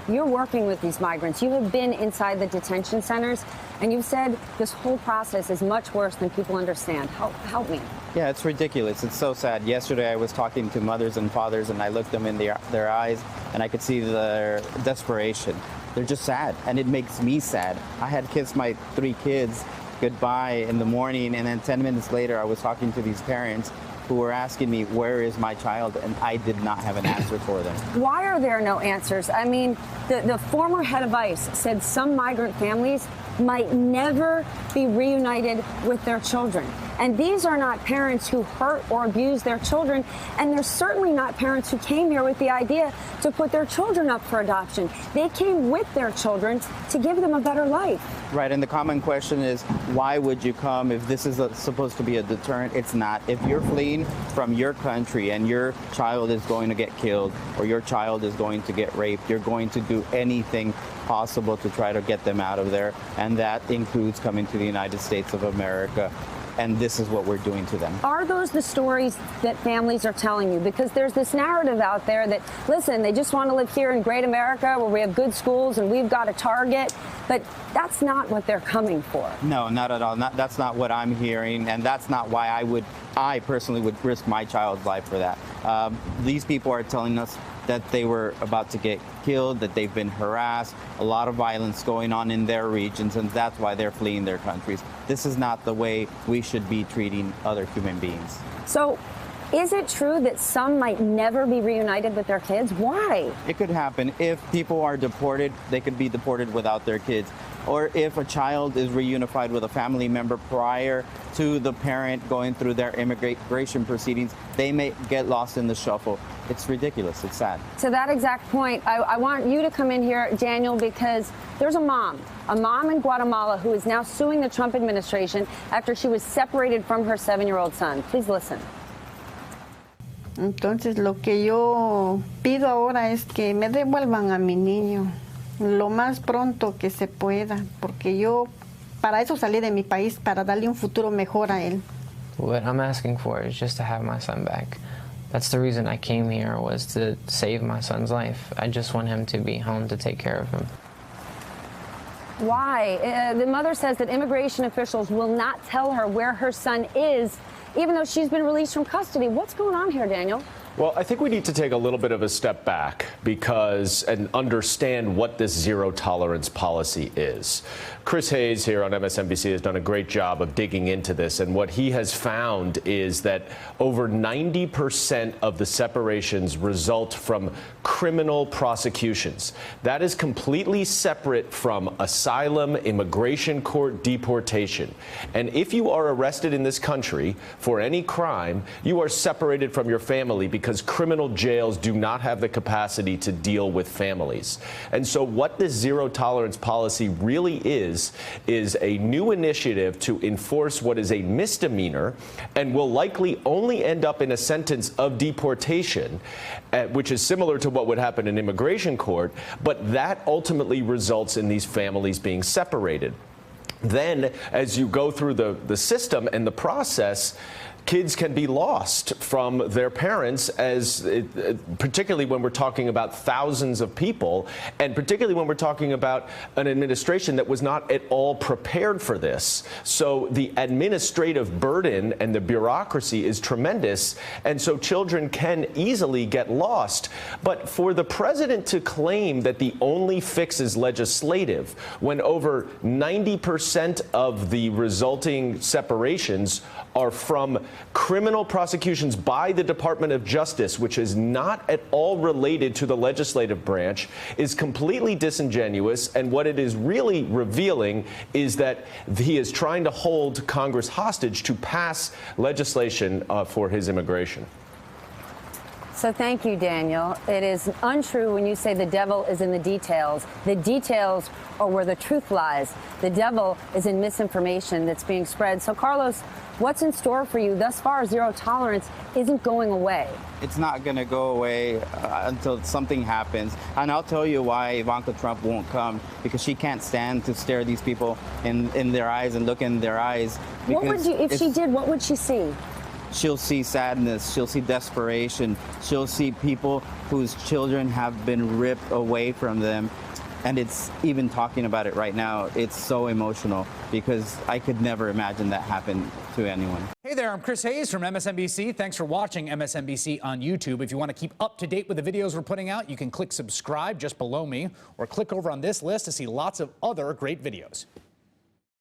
You're working with these migrants. You have been inside the detention centers, and you've said this whole process is much worse than people understand. Help me. Yeah, it's ridiculous. It's so sad. Yesterday, I was talking to mothers and fathers, and I looked them in their eyes, and I could see their desperation. They're just sad, and it makes me sad. I had kissed my 3 kids goodbye in the morning, and then 10 minutes later, I was talking to these parents who were asking me, where is my child? And I did not have an answer for them. Why are there no answers? I mean, the former head of ICE said some migrant families might never be reunited with their children. And these are not parents who hurt or abuse their children. And they're certainly not parents who came here with the idea to put their children up for adoption. They came with their children to give them a better life. Right, and the common question is, why would you come if this is supposed to be a deterrent? It's not. If you're fleeing from your country and your child is going to get killed or your child is going to get raped, you're going to do anything possible to try to get them out of there. And that includes coming to the United States of America. And this is what we're doing to them. Are those the stories that families are telling you? Because there's this narrative out there that, listen, they just want to live here in great America where we have good schools and we've got a Target. But that's not what they're coming for. No, not at all. That's not what I'm hearing. And that's not why I personally would risk my child's life for that. These people are telling us that they were about to get killed, that they've been harassed, a lot of violence going on in their regions, and that's why they're fleeing their countries. This is not the way we should be treating other human beings. So, is it true that some might never be reunited with their kids? Why? It could happen. If people are deported, they could be deported without their kids. Or if a child is reunified with a family member prior to the parent going through their immigration proceedings, they may get lost in the shuffle. It's ridiculous. It's sad. To that exact point, I want you to come in here, Daniel, because there's a mom in Guatemala who is now suing the Trump administration after she was separated from her 7-year-old son. Please listen. Entonces, lo que yo pido ahora es que me devuelvan a mi niño lo más pronto que se pueda, porque yo para eso salí de mi país, para darle un futuro mejor a él. What I'm asking for is just to have my son back. That's the reason I came here, was to save my son's life. I just want him to be home to take care of him. Why? The mother says that immigration officials will not tell her where her son is, even though she's been released from custody. What's going on here, Daniel? Well, I think we need to take a little bit of a step back and understand what this zero tolerance policy is. Chris Hayes here on MSNBC has done a great job of digging into this, and what he has found is that over 90% of the separations result from criminal prosecutions. That is completely separate from asylum, immigration court, deportation. And if you are arrested in this country for any crime, you are separated from your family because criminal jails do not have the capacity to deal with families. And so what this zero tolerance policy really is a new initiative to enforce what is a misdemeanor and will likely only end up in a sentence of deportation, which is similar to what would happen in immigration court, but that ultimately results in these families being separated. Then, as you go through the system and the process, kids can be lost from their parents, particularly when we're talking about thousands of people, and particularly when we're talking about an administration that was not at all prepared for this. So the administrative burden and the bureaucracy is tremendous, and so children can easily get lost. But for the president to claim that the only fix is legislative, when over 90% of the resulting separations are from criminal prosecutions by the Department of Justice, which is not at all related to the legislative branch, is completely disingenuous. And what it is really revealing is that he is trying to hold Congress hostage to pass legislation for his immigration. So thank you, Daniel. It is untrue when you say the devil is in the details. The details are where the truth lies. The devil is in misinformation that's being spread. So, Carlos, what's in store for you? Thus far, zero tolerance isn't going away. It's not going to go away until something happens. And I'll tell you why Ivanka Trump won't come, because she can't stand to stare these people in their eyes and look in their eyes. What would you, if she did, what would she see? she'll see sadness, she'll see desperation, she'll see people whose children have been ripped away from them. And it's even talking about it right now, it's so emotional because I could never imagine that happen to anyone. Hey there, I'm Chris Hayes from MSNBC. Thanks for watching MSNBC on YouTube. If you want to keep up to date with the videos we're putting out, you can click subscribe just below me or click over on this list to see lots of other great videos.